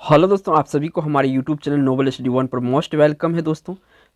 Hello दोस्तों, आप सभी को हमारे YouTube channel Noble study one पर मोस्ट वेलकम है दोस्तों।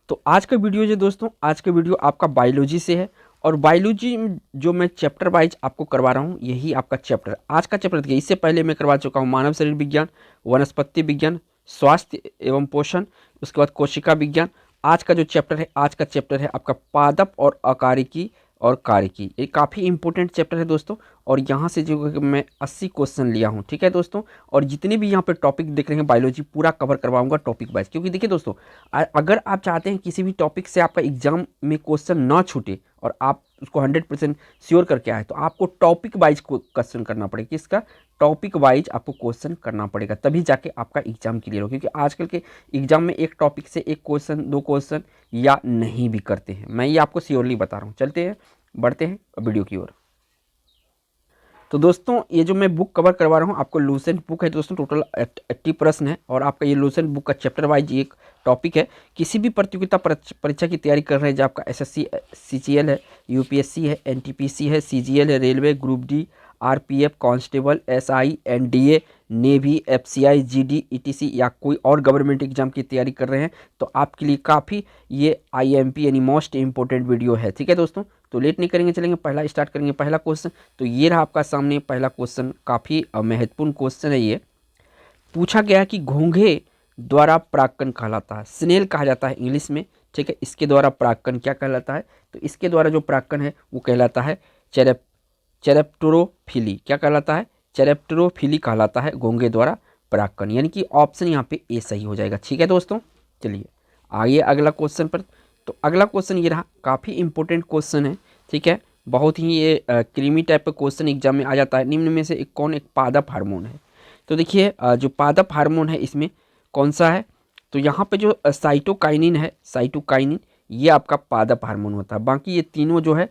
तो आज का वीडियो जो दोस्तों, आज का वीडियो आपका बायोलॉजी से है। और बायोलॉजी जो मैं चैप्टर वाइज आपको करवा रहा हूँ, यही आपका चैप्टर आज का चैप्टर देखिए। इससे पहले मैं करवा चुका हूँ मानव शरीर विज्ञान, वनस्पति विज्ञान, स्वास्थ्य एवं पोषण, उसके बाद कोशिका विज्ञान। आज का जो चैप्टर है, आज का चैप्टर है आपका पादप और अकारिकी और कारिकी। ये काफ़ी इंपॉर्टेंट चैप्टर है दोस्तों। और यहाँ से जो मैं 80 क्वेश्चन लिया हूँ, ठीक है दोस्तों। और जितने भी यहाँ पे टॉपिक देख रहे हैं बायोलॉजी पूरा कवर करवाऊंगा टॉपिक वाइज, क्योंकि देखिए दोस्तों, अगर आप चाहते हैं किसी भी टॉपिक से आपका एग्जाम में क्वेश्चन ना छूटे और आप उसको 100% श्योर करके आए, तो आपको टॉपिक वाइज क्वेश्चन करना पड़ेगा। किसका? टॉपिक वाइज आपको क्वेश्चन करना पड़ेगा, तभी जाके आपका एग्जाम क्लियर हो। क्योंकि आजकल के एग्जाम में एक टॉपिक से एक क्वेश्चन, दो क्वेश्चन या नहीं भी करते हैं। मैं ये आपको श्योरली बता रहा हूँ। चलते हैं, बढ़ते हैं वीडियो की ओर। तो दोस्तों, ये जो मैं बुक कवर करवा रहा हूँ आपको, लूसेंट बुक है दोस्तों। टोटल 80 प्रश्न है और आपका ये लूसेंट बुक का चैप्टर वाइज एक टॉपिक है। किसी भी प्रतियोगिता परीक्षा की तैयारी कर रहे हैं, जो आपका एसएससी सीजीएल है, यूपीएससी है, एनटीपीसी है, सीजीएल है, railway, group D, RPF, constable, SI, NDA, navy, FCI, GD, etc या कोई और गवर्नमेंट एग्जाम की तैयारी कर रहे हैं, तो आपके लिए काफ़ी ये आईएमपी यानी मोस्ट इंपॉर्टेंट वीडियो है। ठीक है दोस्तों, तो लेट नहीं करेंगे, चलेंगे पहला स्टार्ट करेंगे। पहला क्वेश्चन तो ये रहा आपका सामने। पहला क्वेश्चन काफ़ी महत्वपूर्ण क्वेश्चन है। ये पूछा गया कि घोंघे द्वारा परागकण कहलाता है, स्नेल कहा जाता है इंग्लिश में। ठीक है, इसके द्वारा परागकण क्या कहलाता है? तो इसके द्वारा जो परागकण है वो कहलाता है चेरेप्टोरोफिली। क्या कहलाता है? चेरेप्टोरोफिली कहलाता है घोंघे द्वारा परागकण, यानी कि ऑप्शन यहाँ पे ए सही हो जाएगा। ठीक है दोस्तों, चलिए आइए अगला क्वेश्चन पर। तो अगला क्वेश्चन ये रहा, काफ़ी इंपॉर्टेंट क्वेश्चन है। ठीक है, बहुत ही ये क्रीमी टाइप का क्वेश्चन एग्जाम में आ जाता है। निम्न में से एक पादप हार्मोन है? तो देखिए, जो पादप हार्मोन है इसमें कौन सा है? तो यहाँ पे जो साइटोकाइनिन है, साइटोकाइनिन, ये आपका पादप हार्मोन होता है। बाकी ये तीनों जो है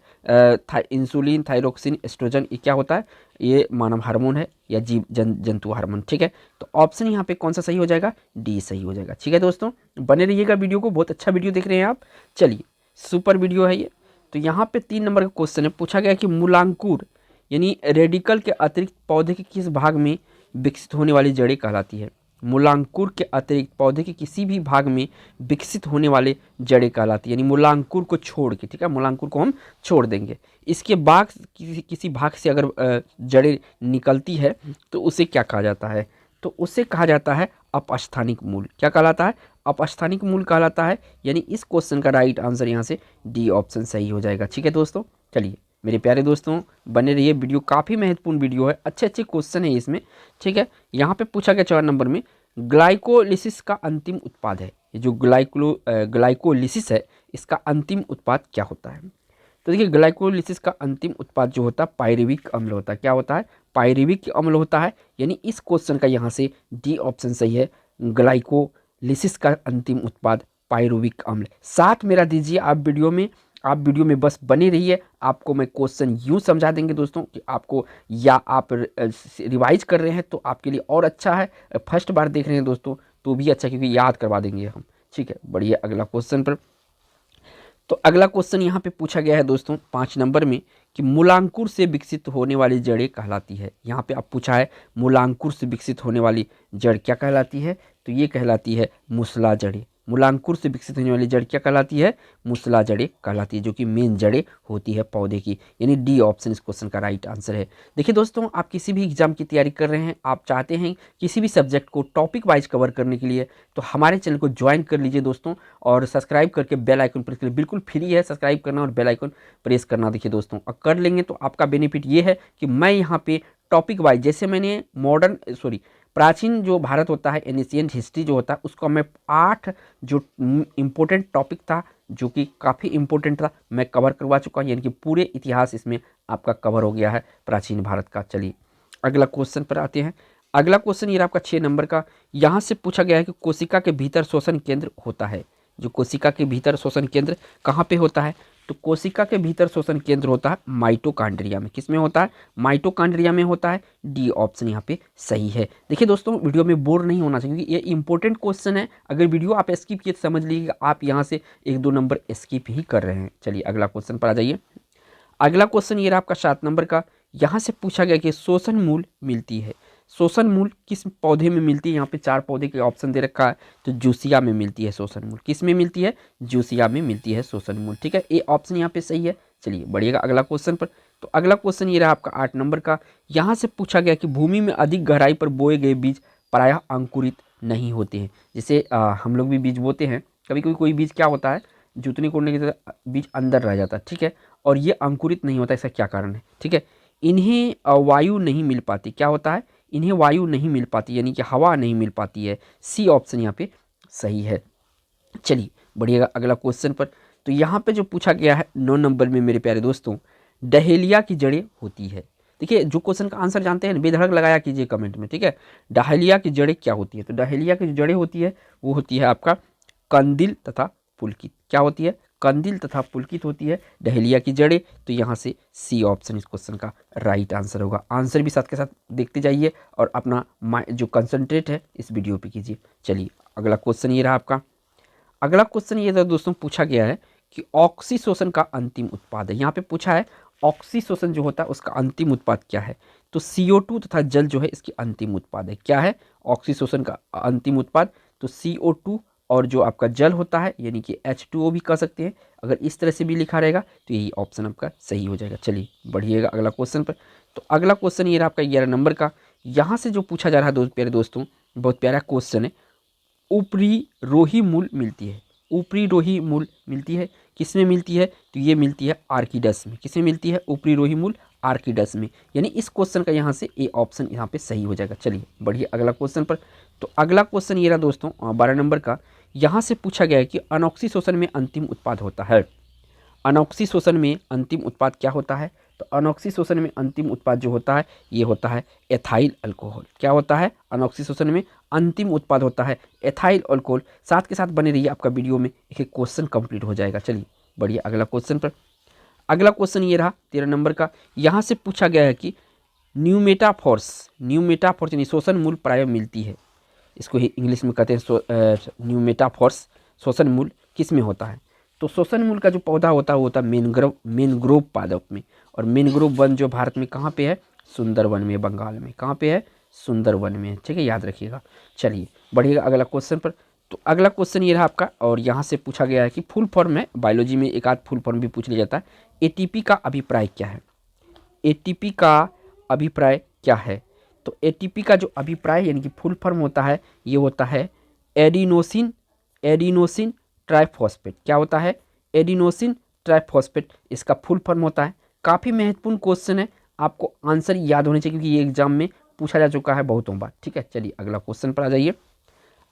इंसुलिन, थायरोक्सिन, एस्ट्रोजन, ये क्या होता है? ये मानव हार्मोन है या जीव जंतु हार्मोन। ठीक है, तो ऑप्शन यहाँ पे कौन सा सही हो जाएगा? डी सही हो जाएगा। ठीक है दोस्तों, बने रहिएगा वीडियो को, बहुत अच्छा वीडियो देख रहे हैं आप। चलिए, सुपर वीडियो है ये। तो यहाँ पे 3 नंबर का क्वेश्चन है। पूछा गया कि मूलांकुर यानी रेडिकल के अतिरिक्त पौधे के किस भाग में विकसित होने वाली जड़ें कहलाती है? मूलांकुर के अतिरिक्त पौधे के किसी भी भाग में विकसित होने वाले जड़ें कहलाती है, यानी मूलांकुर को छोड़ के। ठीक है, मूलांकुर को हम छोड़ देंगे, इसके बाद किसी भाग से अगर जड़ें निकलती है तो उसे क्या कहा जाता है? तो उसे कहा जाता है अपस्थानिक मूल। क्या कहलाता है? अपस्थानिक मूल कहलाता है। यानी इस क्वेश्चन का राइट आंसर यहाँ से डी ऑप्शन सही हो जाएगा। ठीक है दोस्तों, चलिए मेरे प्यारे दोस्तों, बने रहिए, वीडियो काफ़ी महत्वपूर्ण वीडियो है, अच्छे अच्छे क्वेश्चन है इसमें। ठीक है, यहाँ पे पूछा गया 4 नंबर में, ग्लाइकोलिसिस का अंतिम उत्पाद है। ये जो ग्लाइकोलिसिस है, इसका अंतिम उत्पाद क्या होता है? तो देखिए, ग्लाइकोलिसिस का अंतिम उत्पाद जो होता है पायरुविक अम्ल होता है। क्या होता है? पायरुविक अम्ल होता है। यानी इस क्वेश्चन का यहाँ से डी ऑप्शन सही है, ग्लाइकोलिसिस का अंतिम उत्पाद पायरुविक अम्ल। साथ मेरा दीजिए आप वीडियो में, आप वीडियो में बस बने रहिए। आपको मैं क्वेश्चन यूँ समझा देंगे दोस्तों कि आपको, या आप रिवाइज कर रहे हैं तो आपके लिए और अच्छा है, फर्स्ट बार देख रहे हैं दोस्तों तो भी अच्छा, क्योंकि याद करवा देंगे हम। ठीक है, बढ़िए अगला क्वेश्चन पर। तो अगला क्वेश्चन यहाँ पे पूछा गया है दोस्तों 5 नंबर में कि मूलांकुर से विकसित होने वाली जड़ें कहलाती है। यहाँ पे अब पूछा है मूलांकुर से विकसित होने वाली जड़ क्या कहलाती है? तो ये कहलाती है मूसला जड़ें। मूलांकुर से विकसित होने वाली जड़ क्या कहलाती है? मूसला जड़ें कहलाती है, जो कि मेन जड़ें होती है पौधे की। यानी डी ऑप्शन इस क्वेश्चन का राइट आंसर है। देखिए दोस्तों, आप किसी भी एग्जाम की तैयारी कर रहे हैं, आप चाहते हैं किसी भी सब्जेक्ट को टॉपिक वाइज कवर करने के लिए, तो हमारे चैनल को ज्वाइन कर लीजिए दोस्तों, और सब्सक्राइब करके बेल आइकन प्रेस करिए। बिल्कुल फ्री है सब्सक्राइब करना और बेल आइकन प्रेस करना। देखिए दोस्तों, और कर लेंगे तो आपका बेनिफिट ये है कि मैं यहाँ पे टॉपिक वाइज, जैसे मैंने प्राचीन जो भारत होता है, एनिशियंट हिस्ट्री जो होता है, उसको मैं 8 जो इम्पोर्टेंट टॉपिक था, जो कि काफ़ी इम्पोर्टेंट था, मैं कवर करवा चुका हूँ। यानी कि पूरे इतिहास इसमें आपका कवर हो गया है प्राचीन भारत का। चलिए अगला क्वेश्चन पर आते हैं। अगला क्वेश्चन ये आपका 6 नंबर का। यहाँ से पूछा गया है कि कोशिका के भीतर श्वसन केंद्र होता है। जो कोशिका के भीतर श्वसन केंद्र कहाँ पे होता है? तो कोशिका के भीतर श्वसन केंद्र होता है माइटोकॉन्ड्रिया में। किस में होता है? माइटोकॉन्ड्रिया में होता है। डी ऑप्शन यहाँ पे सही है। देखिए दोस्तों, वीडियो में बोर नहीं होना चाहिए, क्योंकि ये इंपॉर्टेंट क्वेश्चन है। अगर वीडियो आप स्किप किए तो समझ लीजिएगा आप यहाँ से 1-2 नंबर स्किप ही कर रहे हैं। चलिए अगला क्वेश्चन पर आ जाइए। अगला क्वेश्चन ये रहा आपका 7 नंबर का। यहाँ से पूछा गया कि श्वसन मूल मिलती है। श्वसन मूल किस पौधे में मिलती है, यहाँ पे 4 पौधे के ऑप्शन दे रखा है, तो जूसिया में मिलती है श्वसन मूल। किस में मिलती है? जूसिया में मिलती है श्वसन मूल, ठीक है, ए ऑप्शन यहाँ पे सही है। चलिए बढ़िएगा अगला क्वेश्चन पर। तो अगला क्वेश्चन ये रहा आपका 8 नंबर का। यहाँ से पूछा गया कि भूमि में अधिक गहराई पर बोए गए बीज प्रायः अंकुरित नहीं होते हैं। जैसे हम लोग भी बीज बोते हैं, कभी कभी कोई बीज क्या होता है, जुतनी कोड़ने की तरह बीज अंदर रह जाता है, ठीक है, और ये अंकुरित नहीं होता, ऐसा क्या कारण है? ठीक है, इन्हें वायु नहीं मिल पाती। क्या होता है? इन्हें वायु नहीं मिल पाती, यानी कि हवा नहीं मिल पाती है। सी ऑप्शन यहाँ पे सही है। चलिए बढ़िएगा अगला क्वेश्चन पर। तो यहाँ पे जो पूछा गया है 9 नंबर में मेरे प्यारे दोस्तों, डहेलिया की जड़ें होती है। देखिए जो क्वेश्चन का आंसर जानते हैं बेधड़क लगाया कीजिए कमेंट में, ठीक है। डहेलिया की जड़ें क्या होती है? तो डहेलिया की जो जड़ें होती है वो होती है आपका कंदिल तथा पुलकित। क्या होती है? कंदिल तथा पुलकित होती है डहेलिया की जड़ें। तो यहाँ से सी ऑप्शन इस क्वेश्चन का राइट आंसर होगा। आंसर भी साथ के साथ देखते जाइए और अपना जो कंसंट्रेट है इस वीडियो पे कीजिए। चलिए अगला क्वेश्चन ये रहा आपका। अगला क्वेश्चन ये था दोस्तों, पूछा गया है कि ऑक्सीशोषण का अंतिम उत्पाद है। यहाँ पे पूछा है ऑक्सीशोषण जो होता है उसका अंतिम उत्पाद क्या है? तो CO2 तथा जल जो है इसकी अंतिम उत्पाद है। क्या है ऑक्सीशोषण का अंतिम उत्पाद? तो CO2 और जो आपका जल होता है यानी कि H2O भी कह सकते हैं। अगर इस तरह से भी लिखा रहेगा तो यही ऑप्शन आपका सही हो जाएगा। चलिए बढ़िएगा अगला क्वेश्चन पर। तो अगला क्वेश्चन ये रहा आपका 11 नंबर का। यहाँ से जो पूछा जा रहा है प्यारे दोस्तों, बहुत प्यारा क्वेश्चन है। ऊपरी रोही मूल मिलती है। ऊपरी रोही मूल मिलती है किस में मिलती है? तो ये मिलती है आर्किडस में। किस में मिलती है ऊपरी रोही मूल? आर्किडस में। यानी इस क्वेश्चन का यहाँ से ए ऑप्शन यहाँ पे सही हो जाएगा। चलिए बढ़िए अगला क्वेश्चन पर। तो अगला क्वेश्चन ये रहा दोस्तों 12 नंबर का। यहाँ से पूछा गया है कि अनॉक्सीशोषण में अंतिम उत्पाद होता है। अनॉक्सीशोषण में अंतिम उत्पाद क्या होता है? तो अनॉक्सीशोषण में अंतिम उत्पाद जो होता है ये होता है एथाइल अल्कोहल। क्या होता है? अनॉक्सीशोषण में अंतिम उत्पाद होता है एथाइल अल्कोहल। साथ के साथ बने रहिए, आपका वीडियो में एक एक क्वेश्चन कंप्लीट हो जाएगा। चलिए बढ़िए अगला क्वेश्चन पर। अगला क्वेश्चन ये रहा 13 नंबर का। यहाँ से पूछा गया है कि न्यूमेटाफोर्स यानी शोषण मूल प्राय मिलती है, इसको ही इंग्लिश में कहते हैं न्यूमेटाफोर्स। शोषण मूल किस में होता है? तो शोषण मूल का जो पौधा होता है वो होता है मैनग्रोव पादप में। और मैनग्रोव वन जो भारत में कहाँ पे है? सुंदरवन में, बंगाल में। कहाँ पे है? सुंदरवन में, ठीक है, याद रखिएगा। चलिए बढ़िएगा अगला क्वेश्चन पर। तो अगला क्वेश्चन ये रहा आपका, और यहाँ से पूछा गया है कि फुल फॉर्म में, बायोलॉजी में एक आध फुल फॉर्म भी पूछ लिया जाता है। ATP का अभिप्राय क्या है? ATP का अभिप्राय क्या है? तो ATP का जो अभिप्राय यानी कि फुल फॉर्म होता है ये होता है एडिनोसिन ट्राइफॉस्फेट। क्या होता है? एडिनोसिन ट्राइफॉस्फेट इसका फुल फॉर्म होता है। काफ़ी महत्वपूर्ण क्वेश्चन है, आपको आंसर याद होने चाहिए क्योंकि ये एग्जाम में पूछा जा चुका है बहुतों बार, ठीक है। चलिए अगला क्वेश्चन पर आ जाइए।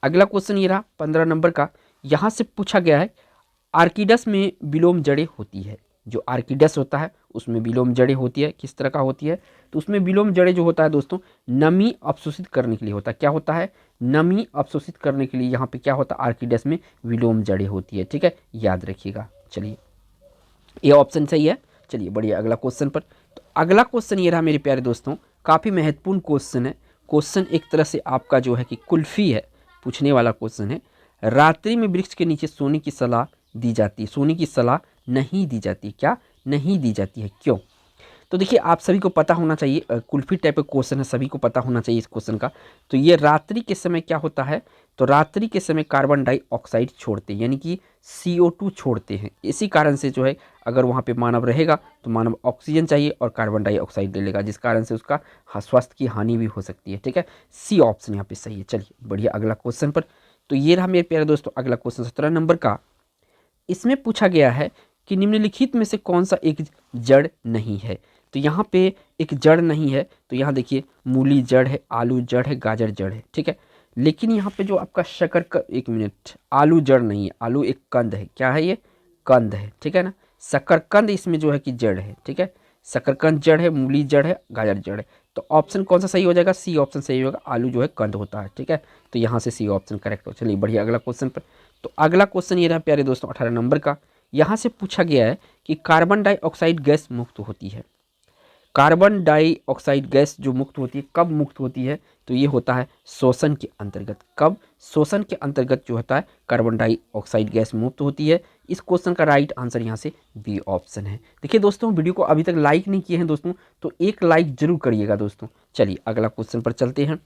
अगला क्वेश्चन ये रहा 15 नंबर का। यहाँ से पूछा गया है आर्किडस में विलोम जड़ें होती है। जो आर्किडस होता है उसमें विलोम जड़ें होती है। किस तरह का होती है? तो उसमें विलोम जड़ें जो होता है दोस्तों नमी अवशोषित करने के लिए होता है। क्या होता है? नमी अवशोषित करने के लिए यहाँ पे क्या होता है? आर्किडस में विलोम जड़ें होती है, ठीक है, याद रखिएगा। चलिए ये ऑप्शन सही है। चलिए बढ़िया अगला क्वेश्चन पर। तो अगला क्वेश्चन ये रहा मेरे प्यारे दोस्तों, काफ़ी महत्वपूर्ण क्वेश्चन है। क्वेश्चन एक तरह से आपका जो है कि कुल्फी है, पूछने वाला क्वेश्चन है। रात्रि में वृक्ष के नीचे सोने की सलाह दी जाती है, सोने की सलाह नहीं दी जाती। क्या नहीं दी जाती है? क्यों? तो देखिए आप सभी को पता होना चाहिए, कुल्फी टाइप का क्वेश्चन है, सभी को पता होना चाहिए इस क्वेश्चन का। तो ये रात्रि के समय क्या होता है? तो रात्रि के समय कार्बन डाइऑक्साइड छोड़ते हैं, यानी कि CO2 छोड़ते हैं। इसी कारण से जो है अगर वहाँ पे मानव रहेगा तो मानव ऑक्सीजन चाहिए और कार्बन डाइऑक्साइड ले लेगा, जिस कारण से उसका स्वास्थ्य की हानि भी हो सकती है, ठीक है। सी ऑप्शन यहाँ पे सही है। चलिए बढ़िया अगला क्वेश्चन पर। तो ये रहा मेरे प्यारे दोस्तों अगला क्वेश्चन 17 नंबर का। इसमें पूछा गया है कि निम्नलिखित में से कौन सा एक जड़ नहीं है? तो यहाँ पे एक जड़ नहीं है, तो यहाँ देखिए मूली जड़ है, आलू जड़ है, गाजर जड़ है, ठीक है। लेकिन यहाँ पे जो आपका एक मिनट, आलू जड़ नहीं है, आलू एक कंद है। क्या है ये? कंद है, ठीक है ना। शकरकंद इसमें जो है कि जड़ है, ठीक है। शकरकंद जड़ है, मूली जड़ है, गाजर जड़ है। तो ऑप्शन कौन सा सही हो जाएगा? सी ऑप्शन सही होगा। आलू जो है कंद होता है, ठीक है। तो यहाँ से सी ऑप्शन करेक्ट हो। चलिए बढ़िया अगला क्वेश्चन पर। तो अगला क्वेश्चन ये रहा प्यारे दोस्तों 18 नंबर का। यहाँ से पूछा गया है कि कार्बन डाइऑक्साइड गैस मुक्त होती है। कार्बन डाइऑक्साइड गैस जो मुक्त होती है कब मुक्त होती है, तो ये होता है श्वसन के अंतर्गत। कब? श्वसन के अंतर्गत जो होता है कार्बन डाइऑक्साइड गैस मुक्त होती है। इस क्वेश्चन का राइट आंसर यहाँ से बी ऑप्शन है। देखिए दोस्तों, वीडियो को अभी तक लाइक नहीं किए हैं दोस्तों, तो एक लाइक जरूर करिएगा दोस्तों। चलिए अगला क्वेश्चन पर चलते हैं।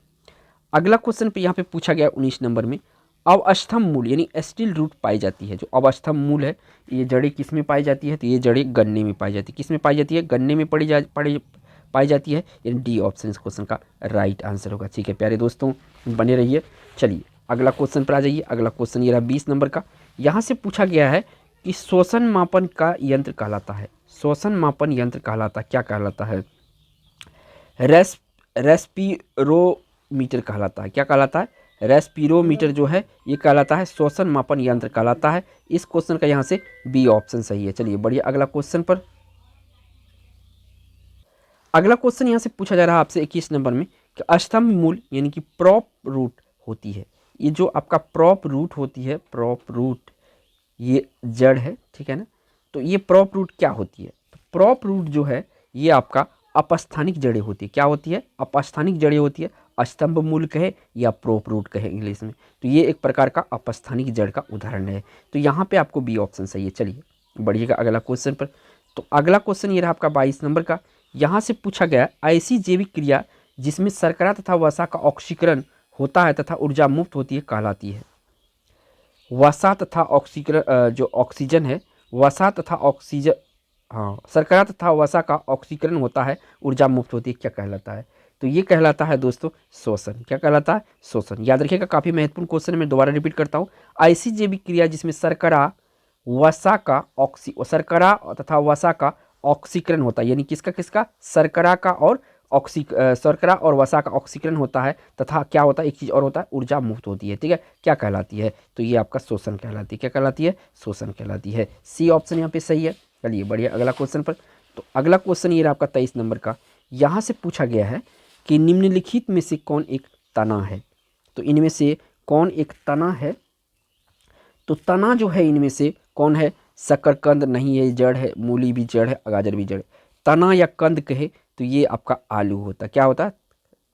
अगला क्वेश्चन पे यहाँ पे पूछा गया 19 नंबर में, अवस्थम मूल यानी स्टील रूट पाई जाती है। जो अवस्थम मूल है ये जड़ें किस में पाई जाती है, तो ये जड़ें गन्ने में पाई जाती है। किस में पाई जाती है? गन्ने में पाई जाती है, यानी डी ऑप्शन इस क्वेश्चन का राइट आंसर होगा। ठीक है प्यारे दोस्तों, बने रहिए। चलिए अगला क्वेश्चन पर आ जाइए। अगला क्वेश्चन ये रहा 20 नंबर का। यहाँ से पूछा गया है कि श्वसन मापन का यंत्र कहलाता है, श्वसन मापन यंत्र कहलाता क्या कहलाता है? रेस्पिरोमीटर कहलाता है। क्या कहलाता है? रेस्पिरोमीटर जो है ये कहलाता है श्वसन मापन यंत्र कहलाता है। इस क्वेश्चन का यहाँ से बी ऑप्शन सही है। चलिए बढ़िया अगला क्वेश्चन पर। अगला क्वेश्चन यहाँ से पूछा जा रहा है आपसे 21 नंबर में कि अस्तंभ मूल यानी कि प्रॉप रूट होती है। ये जो आपका प्रॉप रूट होती है, प्रॉप रूट ये जड़ है, ठीक है ना। तो ये प्रॉप रूट क्या होती है? प्रॉप रूट जो है ये आपका अपस्थानिक जड़ें होती है। क्या होती है? अपस्थानिक जड़ें होती है। स्तंभ मूल कहे या प्रॉप रूट कहे इंग्लिश में, तो ये एक प्रकार का अपस्थानिक जड़ का उदाहरण है। तो यहाँ पे आपको बी ऑप्शन सही है। चलिए बढ़िएगा अगला क्वेश्चन पर। तो अगला क्वेश्चन ये रहा आपका 22 नंबर का। यहाँ से पूछा गया ऐसी जैविक क्रिया जिसमें शर्करा तथा वसा का ऑक्सीकरण होता है तथा ऊर्जा मुक्त होती है कहलाती है। वसा तथा ऑक्सीकरण जो ऑक्सीजन है, वसा तथा ऑक्सीजन, हाँ, शर्करा तथा वसा का ऑक्सीकरण होता है, ऊर्जा मुक्त होती है, क्या कहलाता है? तो ये कहलाता है दोस्तों श्वसन। क्या कहलाता है? श्वसन। याद रखिएगा, काफ़ी महत्वपूर्ण क्वेश्चन है, मैं दोबारा रिपीट करता हूँ। ऐसी जैविक क्रिया जिसमें शर्करा तथा वसा का ऑक्सीकरण होता है, यानी किसका किसका? शर्करा का और शर्करा और वसा का ऑक्सीकरण होता है तथा क्या होता है? एक चीज़ और होता है, ऊर्जा मुक्त होती है। ठीक है, क्या कहलाती है? तो ये आपका श्वसन कहलाती है। क्या कहलाती है? श्वसन कहलाती है। सी ऑप्शन यहाँ पे सही है। चलिए बढ़िया अगला क्वेश्चन पर। तो अगला क्वेश्चन ये रहा आपका 23 नंबर का। यहाँ से पूछा गया है कि निम्नलिखित में से कौन एक तना है? तो इनमें से कौन एक तना है? तो तना जो है इनमें से कौन है? शकरकंद नहीं है, जड़ है, मूली भी जड़ है, गाजर भी जड़ है। तना या कंद कहे तो ये आपका आलू होता है। क्या होता है?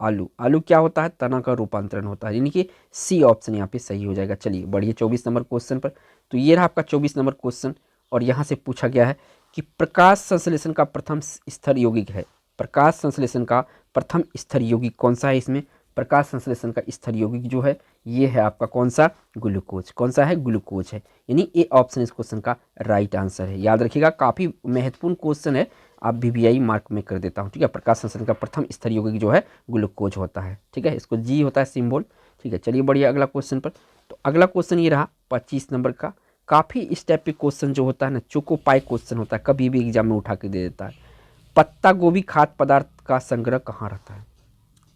आलू। आलू क्या होता है? तना का रूपांतरण होता है, यानी कि सी ऑप्शन यहाँ पे सही हो जाएगा। चलिए बढ़िए 24 नंबर क्वेश्चन पर। तो ये रहा आपका 24 नंबर क्वेश्चन और यहाँ से पूछा गया है कि प्रकाश संश्लेषण का प्रथम स्तर यौगिक है। प्रकाश संश्लेषण का प्रथम स्तर यौगिक कौन सा है? इसमें प्रकाश संश्लेषण का स्तर यौगिक जो है ये है आपका कौन सा? ग्लूकोज। कौन सा है? ग्लूकोज है, यानी ए ऑप्शन इस क्वेश्चन का राइट आंसर है। याद रखिएगा, काफ़ी महत्वपूर्ण क्वेश्चन है, आप VVI मार्क में कर देता हूँ। ठीक है, प्रकाश संश्लेषण का प्रथम स्तर यौगिक जो है ग्लूकोज होता है। ठीक है, इसको जी होता है सिंबल। ठीक है, चलिए बढ़िया अगला क्वेश्चन पर। तो अगला क्वेश्चन ये रहा 25 नंबर का। काफ़ी इस टाइप के क्वेश्चन जो होता है ना, चोकोपाई क्वेश्चन होता है, कभी भी एग्जाम में उठा के दे देता है। पत्ता गोभी खाद्य पदार्थ का संग्रह कहाँ रहता है?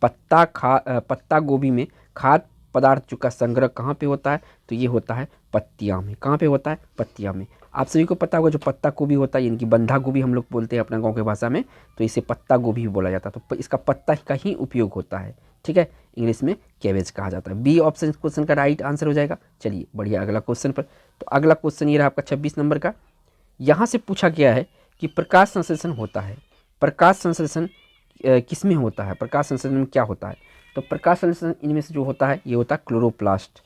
पत्ता गोभी में खाद्य पदार्थ का संग्रह कहाँ पे होता है? तो ये होता है पत्तियाँ में। कहाँ पे होता है? पत्तियाँ में। आप सभी को पता होगा जो पत्ता गोभी होता है, यानी कि बंधा गोभी हम लोग बोलते हैं अपना गांव के भाषा में, तो इसे पत्ता गोभी भी बोला जाता है। तो इसका पत्ता का ही उपयोग होता है। ठीक है, इंग्लिश में कैबेज कहा जाता है। बी ऑप्शन क्वेश्चन का राइट आंसर हो जाएगा। चलिए बढ़िया अगला क्वेश्चन पर। तो अगला क्वेश्चन ये रहा आपका 26 नंबर का। यहाँ से पूछा गया है कि प्रकाश संश्लेषण होता है। प्रकाश संश्लेषण किस में होता है? प्रकाश संश्लेषण में क्या होता है? तो प्रकाश संश्लेषण इनमें से जो होता है ये होता है क्लोरोप्लास्ट।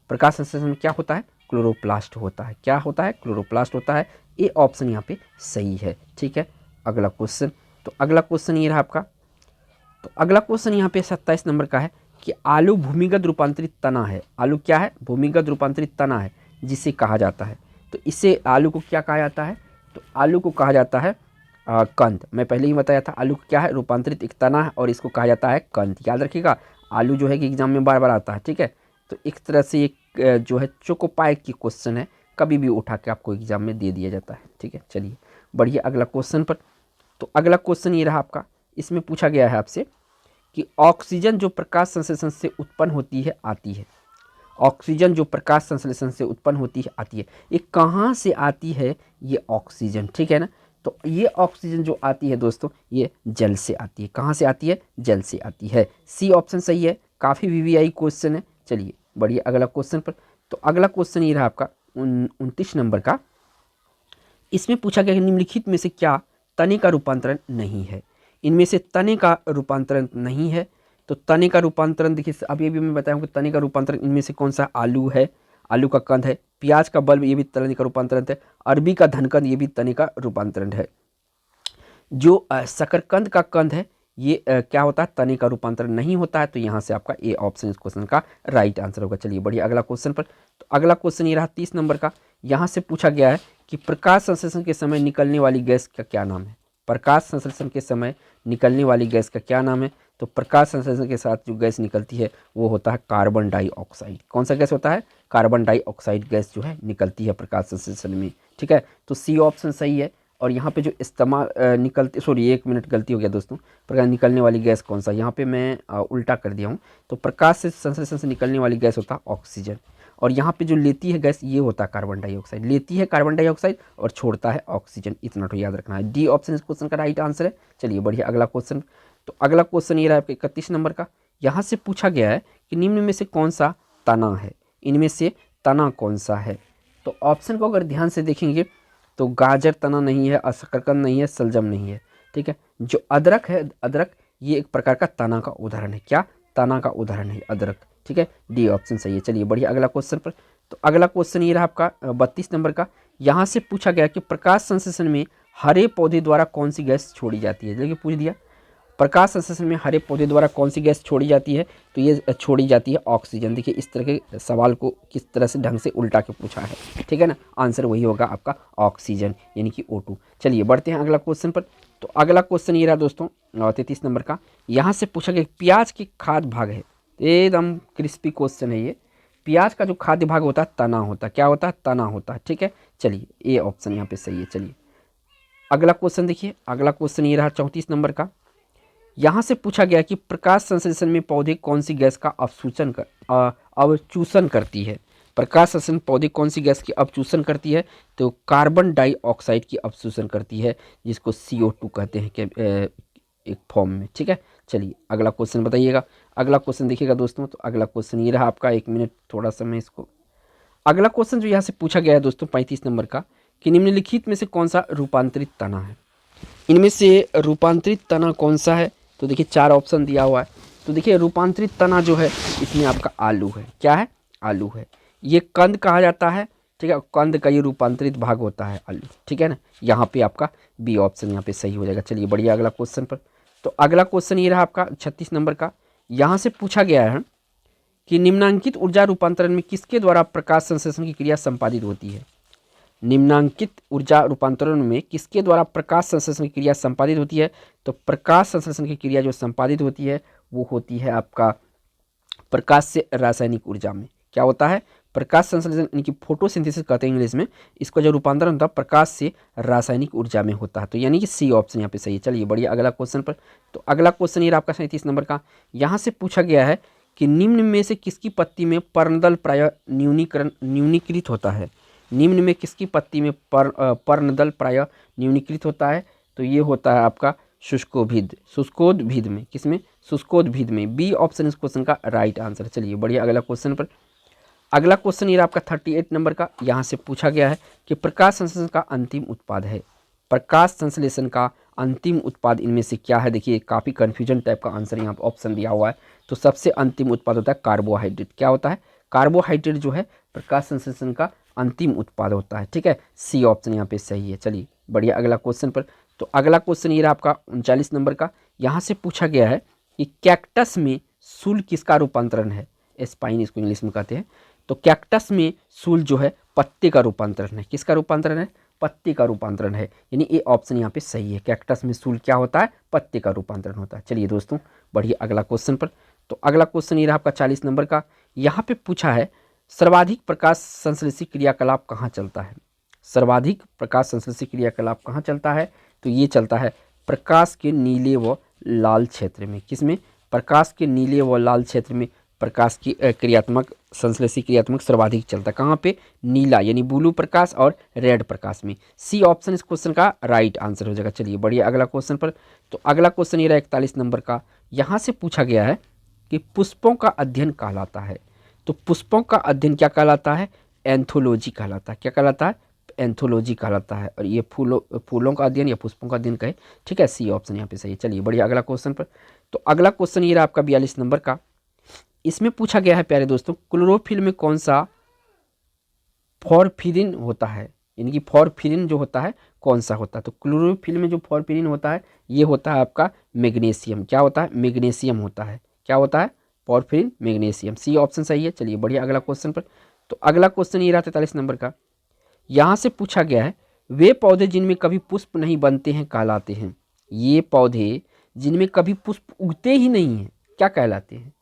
प्रकाश संश्लेषण क्या होता है? क्लोरोप्लास्ट होता है। क्या होता है? क्लोरोप्लास्ट होता है। ए ऑप्शन यहाँ पे सही है। ठीक है, अगला क्वेश्चन। तो अगला क्वेश्चन ये रहा आपका। तो अगला क्वेश्चन यहाँ पे 27 नंबर का है कि आलू भूमिगत रूपांतरित तना है। आलू क्या है? भूमिगत रूपांतरित तना है, जिसे कहा जाता है। तो इससे आलू को क्या कहा जाता है? तो आलू को कहा जाता है कंद। मैं पहले ही बताया था, आलू क्या है? रूपांतरित एक तना है और इसको कहा जाता है कंद। याद रखिएगा, आलू जो है कि एग्जाम में बार बार आता है। ठीक है, तो एक तरह से एक जो है चोकोपाई की क्वेश्चन है, कभी भी उठा के आपको एग्जाम में दे दिया जाता है। ठीक है, चलिए बढ़िए अगला क्वेश्चन पर। तो अगला क्वेश्चन ये रहा आपका। इसमें पूछा गया है आपसे कि ऑक्सीजन जो प्रकाश संश्लेषण से उत्पन्न होती है आती है। ऑक्सीजन जो प्रकाश संश्लेषण से उत्पन्न होती है आती है। ये कहाँ से आती है? ये ऑक्सीजन। ठीक है ना, तो ये ऑक्सीजन जो आती है दोस्तों ये जल से आती है। कहाँ से आती है? जल से आती है। सी ऑप्शन सही है। काफ़ी VVI क्वेश्चन है। चलिए बढ़िए अगला क्वेश्चन पर। तो अगला क्वेश्चन ये रहा आपका 29 नंबर का। इसमें पूछा गया कि निम्नलिखित में से क्या तने का रूपांतरण नहीं है? इनमें से तने का रूपांतरण नहीं है। तो तने का रूपांतरण देखिए, अभी मैं बताया कि तने का रूपांतरण इनमें से कौन सा, आलू है, आलू का कंद है। प्याज का बल्ब, ये भी तने का रूपांतरण है। अरबी का धनकंद, ये भी तने का रूपांतरण है। जो शकरकंद का कंद है, ये क्या होता है, तने का रूपांतरण नहीं होता है। तो यहाँ से आपका ए ऑप्शन इस क्वेश्चन का राइट आंसर होगा। चलिए बढ़िया, अगला क्वेश्चन पर। तो अगला क्वेश्चन ये रहा 30 नंबर का। यहाँ से पूछा गया है कि प्रकाश संश्लेषण के समय निकलने वाली गैस का क्या नाम है। प्रकाश संश्लेषण के समय निकलने वाली गैस का क्या नाम है। तो प्रकाश संश्लेषण के साथ जो गैस निकलती है वो होता है कार्बन डाइऑक्साइड। कौन सा गैस होता है, कार्बन डाइऑक्साइड गैस जो है निकलती है प्रकाश संश्लेषण में। ठीक है, तो सी ऑप्शन सही है। और यहाँ पे जो इस्तेमाल निकलती, सॉरी 1 मिनट गलती हो गया दोस्तों, प्रकाश निकलने वाली गैस कौन सा, यहाँ पे मैं उल्टा कर दिया हूँ। तो प्रकाश से संश्लेषण से निकलने वाली गैस होता है ऑक्सीजन, और यहाँ पे जो लेती है गैस ये होता है कार्बन डाइऑक्साइड। लेती है कार्बन डाइऑक्साइड और छोड़ता है ऑक्सीजन, इतना तो याद रखना है। डी ऑप्शन इस क्वेश्चन का राइट आंसर है। चलिए बढ़िया, अगला क्वेश्चन। तो अगला क्वेश्चन ये रहा आपका 31 नंबर का। यहाँ से पूछा गया है कि निम्न में से कौन सा तना है, इनमें से तना कौन सा है। तो ऑप्शन को अगर ध्यान से देखेंगे तो गाजर तना नहीं है, शकरकंद नहीं है, सलजम नहीं है। ठीक है, जो अदरक है, अदरक ये एक प्रकार का तना का उदाहरण है। क्या, तना का उदाहरण है अदरक। ठीक है, डी ऑप्शन सही है। चलिए बढ़िया, अगला क्वेश्चन पर। तो अगला क्वेश्चन ये रहा आपका 32 नंबर का। यहाँ से पूछा गया कि प्रकाश संश्लेषण में हरे पौधे द्वारा कौन सी गैस छोड़ी जाती है। देखिए पूछ दिया, प्रकाश संश्लेषण में हरे पौधे द्वारा कौन सी गैस छोड़ी जाती है। तो ये छोड़ी जाती है ऑक्सीजन। देखिए इस तरह के सवाल को किस तरह से ढंग से उल्टा के पूछा है। ठीक है ना, आंसर वही होगा आपका ऑक्सीजन, यानी कि O2। चलिए बढ़ते हैं अगला क्वेश्चन पर। तो अगला क्वेश्चन ये रहा दोस्तों 33 नंबर का। यहाँ से पूछा गया प्याज के खाद्य भाग है, एकदम क्रिस्पी क्वेश्चन है ये। प्याज का जो खाद्य भाग होता है तना होता है। क्या होता है, तना होता है। ठीक है, चलिए ए ऑप्शन यहाँ पे सही है। चलिए अगला क्वेश्चन देखिए, अगला क्वेश्चन ये रहा 34 नंबर का। यहाँ से पूछा गया कि प्रकाश संश्लेषण में पौधे कौन सी गैस का अवचूषण करती है। प्रकाश संश्लेषण पौधे कौन सी गैस की अवचूषण करती है। तो कार्बन डाइऑक्साइड की अवचूषण करती है, जिसको CO2 कहते हैं एक फॉर्म में। ठीक है, चलिए अगला क्वेश्चन बताइएगा। अगला क्वेश्चन देखिएगा दोस्तों। तो अगला क्वेश्चन ये रहा आपका, 1 मिनट थोड़ा सा मैं इसको, अगला क्वेश्चन जो यहाँ से पूछा गया है दोस्तों 35 नंबर का, कि निम्नलिखित में से कौन सा रूपांतरित तना है। इनमें से रूपांतरित तना कौन सा है। तो देखिए 4 ऑप्शन दिया हुआ है। तो देखिए रूपांतरित तना जो है इसमें आपका आलू है। क्या है, आलू है। ये कंद कहा जाता है। ठीक है, कंद का ये रूपांतरित भाग होता है आलू। ठीक है ना, यहाँ पे आपका बी ऑप्शन यहाँ पे सही हो जाएगा। चलिए बढ़िया, अगला क्वेश्चन पर। तो अगला क्वेश्चन ये रहा आपका 36 नंबर का। यहाँ से पूछा गया है कि निम्नांकित ऊर्जा रूपांतरण में किसके द्वारा प्रकाश संश्लेषण की क्रिया संपादित होती है। निम्नांकित ऊर्जा रूपांतरण में किसके द्वारा प्रकाश संश्लेषण की क्रिया संपादित होती है। तो प्रकाश संश्लेषण की क्रिया जो संपादित होती है वो होती है आपका प्रकाश से रासायनिक ऊर्जा में। क्या होता है, प्रकाश संश्लेषण, यानी कि फोटोसिंथेसिस कहते हैं इंग्लिश में। इसका जो रूपांतरण होता है प्रकाश से रासायनिक ऊर्जा में होता है। तो यानी कि सी ऑप्शन यहाँ पे सही है। चलिए बढ़िया, अगला क्वेश्चन पर। तो अगला क्वेश्चन ये आपका 37 नंबर का। यहाँ से पूछा गया है कि निम्न में से किसकी पत्ती में पर्णदल प्रायः न्यूनीकृत होता है। निम्न में किसकी पत्ती में पर्णदल प्रायः न्यूनीकृत होता है। तो ये होता है आपका शुष्कोद्भिद में। किसमें, शुष्कोद्भिद में। बी ऑप्शन इस क्वेश्चन का राइट आंसर। चलिए बढ़िया, अगला क्वेश्चन पर। अगला क्वेश्चन ये आपका 38 नंबर का। यहाँ से पूछा गया है कि प्रकाश संश्लेषण का अंतिम उत्पाद है। प्रकाश संश्लेषण का अंतिम उत्पाद इनमें से क्या है। देखिए काफ़ी कन्फ्यूजन टाइप का आंसर यहाँ पर ऑप्शन दिया हुआ है। तो सबसे अंतिम उत्पाद होता है कार्बोहाइड्रेट। क्या होता है, कार्बोहाइड्रेट जो है प्रकाश संश्लेषण का अंतिम उत्पाद होता है। ठीक है, सी ऑप्शन यहाँ पे सही है। चलिए बढ़िया, अगला क्वेश्चन पर। तो अगला क्वेश्चन ये रहा आपका 39 नंबर का। यहाँ से पूछा गया है कि कैक्टस में सूल किसका रूपांतरण है। स्पाइन इसको इंग्लिश में कहते हैं। तो कैक्टस में सूल जो है पत्ते का रूपांतरण है। किसका रूपांतरण है, पत्ते का रूपांतरण है। यानी ये ऑप्शन यहाँ पे सही है। कैक्टस में सूल क्या होता है, पत्ते का रूपांतरण होता है। चलिए दोस्तों बढ़िए, अगला क्वेश्चन पर। तो अगला क्वेश्चन ये रहा आपका 40 नंबर का। यहाँ पे पूछा है सर्वाधिक प्रकाश संश्लेषी क्रियाकलाप कहाँ चलता है। सर्वाधिक प्रकाश संश्लेषी क्रियाकलाप कहाँ चलता है। तो ये चलता है प्रकाश के नीले व लाल क्षेत्र में। किसमें, प्रकाश के नीले व लाल क्षेत्र में प्रकाश की क्रियात्मक संश्लेषी क्रियात्मक सर्वाधिक चलता है। कहाँ पे, नीला यानी ब्लू प्रकाश और रेड प्रकाश में। सी ऑप्शन इस क्वेश्चन का राइट आंसर हो जाएगा। चलिए बढ़िया, अगला क्वेश्चन पर। तो अगला क्वेश्चन ये रहा 41 नंबर का। यहाँ से पूछा गया है कि पुष्पों का अध्ययन कहलाता है। तो पुष्पों का अध्ययन क्या कहलाता है, एंथोलॉजी कहलाता है। क्या कहलाता है, एंथोलॉजी कहलाता है, और ये फूलों का अध्ययन या पुष्पों का अध्ययन कहे, ठीक है। सी ऑप्शन यहाँ पे सही है। चलिए बढ़िया, अगला क्वेश्चन पर। तो अगला क्वेश्चन ये रहा आपका 42 नंबर का। इसमें पूछा गया है प्यारे दोस्तों, क्लोरोफिल में कौन सा फॉरफिरिन होता है, यानी कि फॉरफिरिन जो होता है कौन सा होता है। तो क्लोरोफिल में जो फॉरफिरिन होता है ये होता है आपका मैग्नीशियम। क्या होता है? मैग्नीशियम होता है। क्या होता है? फॉरफिरिन, मैग्नीशियम। सी ऑप्शन सही है। चलिए बढ़िया, अगला क्वेश्चन पर। तो अगला क्वेश्चन ये रहा 43 नंबर का। यहाँ से पूछा गया है, वे पौधे जिनमें कभी पुष्प नहीं बनते हैं कहलाते हैं। ये पौधे जिनमें कभी पुष्प उगते ही नहीं हैं क्या कहलाते हैं?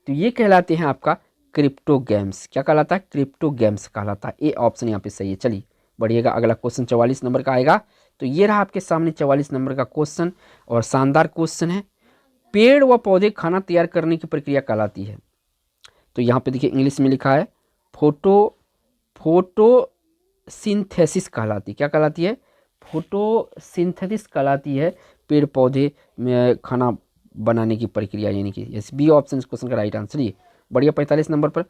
तो ये कहलाते हैं आपका क्रिप्टोगैम्स। क्या कहलाता है? क्रिप्टोगैम्स कहलाता है। ए ऑप्शन यहाँ पे सही है। चलिए बढ़िएगा, अगला क्वेश्चन 44 नंबर का आएगा। तो ये रहा आपके सामने 44 नंबर का क्वेश्चन, और शानदार क्वेश्चन है। पेड़ व पौधे खाना तैयार करने की प्रक्रिया कहलाती है। तो यहाँ पे देखिए इंग्लिश में लिखा है फोटोसिंथेसिस कहलाती है। क्या कहलाती है? फोटोसिंथेसिस कहलाती है पेड़ पौधे में खाना बनाने की प्रक्रिया, यानी कि यस, बी ऑप्शन इस क्वेश्चन का राइट आंसर। ये बढ़िया, 45 नंबर पर।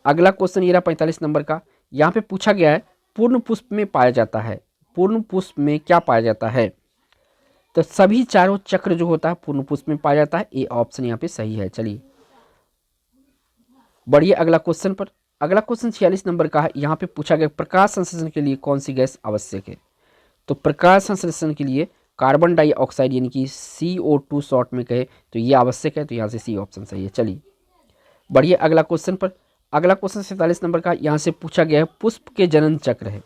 अगला क्वेश्चन ये रहा 45 नंबर का। यहाँ पे पूछा गया है, पूर्ण पुष्प में पाया जाता है। पूर्ण पुष्प में क्या पाया जाता है? तो सभी चारों चक्र जो होता है पूर्ण पुष्प में पाया जाता है। ए ऑप्शन यहाँ पे सही है। चलिए बढ़िए, अगला क्वेश्चन पर। अगला क्वेश्चन 46 नंबर का है। यहाँ पे पूछा गया, प्रकाश संश्लेषण के लिए कौन सी गैस आवश्यक है? तो प्रकाश संश्लेषण के लिए कार्बन डाइऑक्साइड, यानी कि CO2 शॉर्ट में कहे तो ये आवश्यक है। तो यहाँ से सी ऑप्शन सही है। चलिए बढ़िए, अगला क्वेश्चन पर। अगला क्वेश्चन 47 नंबर का। यहाँ से पूछा गया है, पुष्प के जनन चक्र है।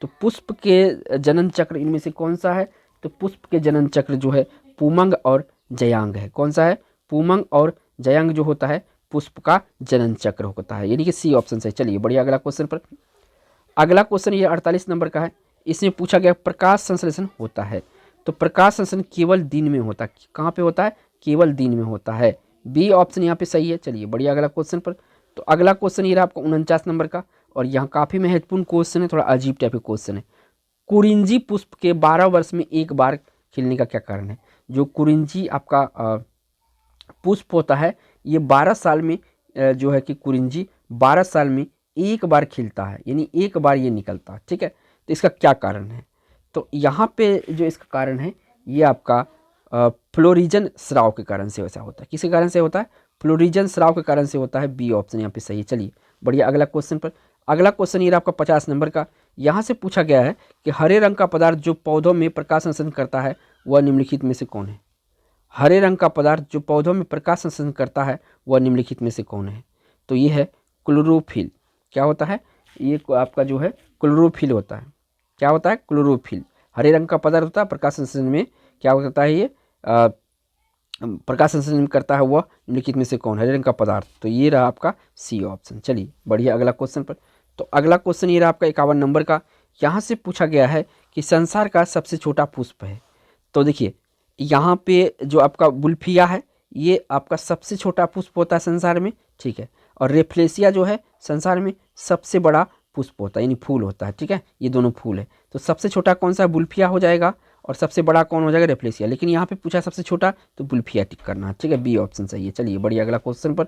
तो पुष्प के जनन चक्र इनमें से कौन सा है? तो पुष्प के जनन चक्र जो है पुमंग और जयांग है। कौन सा है? पुमंग और जयांग जो होता है पुष्प का जनन चक्र होता है, यानी कि सी ऑप्शन से। चलिए बढ़िया, अगला क्वेश्चन पर। अगला क्वेश्चन ये 48 नंबर का है। इसमें पूछा गया, प्रकाश संश्लेषण होता है। तो प्रकाश संश्लेषण केवल दिन में होता है। कहाँ पे होता है? केवल दिन में होता है। बी ऑप्शन यहाँ पे सही है। चलिए बढ़िया, अगला क्वेश्चन पर। तो अगला क्वेश्चन ये रहा आपका 49 नंबर का, और यहाँ काफ़ी महत्वपूर्ण क्वेश्चन है, थोड़ा अजीब टाइप का क्वेश्चन है। कुरिंजी पुष्प के 12 वर्ष में एक बार खिलने का क्या कारण है? जो कुरिंजी आपका पुष्प होता है, ये 12 साल में जो है कि कुरिंजी 12 साल में एक बार खिलता है, यानी एक बार ये निकलता है, ठीक है। तो इसका क्या कारण है? तो यहाँ पे जो इसका कारण है ये आपका फ्लोरिजन स्राव के कारण से ऐसा होता है। किसके कारण से होता है? फ्लोरिजन स्राव के कारण से होता है। बी ऑप्शन यहाँ पे सही है। चलिए बढ़िया, अगला क्वेश्चन पर। अगला क्वेश्चन ये रहा आपका 50 नंबर का। यहाँ से पूछा गया है कि हरे रंग का पदार्थ जो पौधों में प्रकाश संश्लेषण करता है वह निम्नलिखित में से कौन है? हरे रंग का पदार्थ जो पौधों में प्रकाश संश्लेषण करता है वह निम्नलिखित में से कौन है? तो ये है क्लोरोफिल। क्या होता है? ये आपका जो है क्लोरोफिल होता है। क्या होता है? क्लोरोफिल। हरे रंग का पदार्थ होता है, प्रकाश संश्लेषण में क्या होता है? ये प्रकाश संश्लेषण करता है वह निम्नलिखित में से कौन? हरे रंग का पदार्थ। तो ये रहा आपका सी ऑप्शन। चलिए बढ़िया, अगला क्वेश्चन पर। तो अगला क्वेश्चन ये रहा आपका 51 नंबर का। यहाँ से पूछा गया है कि संसार का सबसे छोटा पुष्प है। तो देखिए यहाँ पे जो आपका बुल्फिया है ये आपका सबसे छोटा पुष्प होता है संसार में, ठीक है। और रेफ्लेसिया जो है संसार में सबसे बड़ा पुष्प होता है, यानी फूल होता है, ठीक है। ये दोनों फूल है। तो सबसे छोटा कौन सा? बुल्फिया हो जाएगा, और सबसे बड़ा कौन हो जाएगा? रेफ्लेसिया। लेकिन यहाँ पे पूछा सबसे छोटा, तो बुल्फिया टिक करना, ठीक है। बी ऑप्शन सही है। चलिए बढ़िया, अगला क्वेश्चन पर।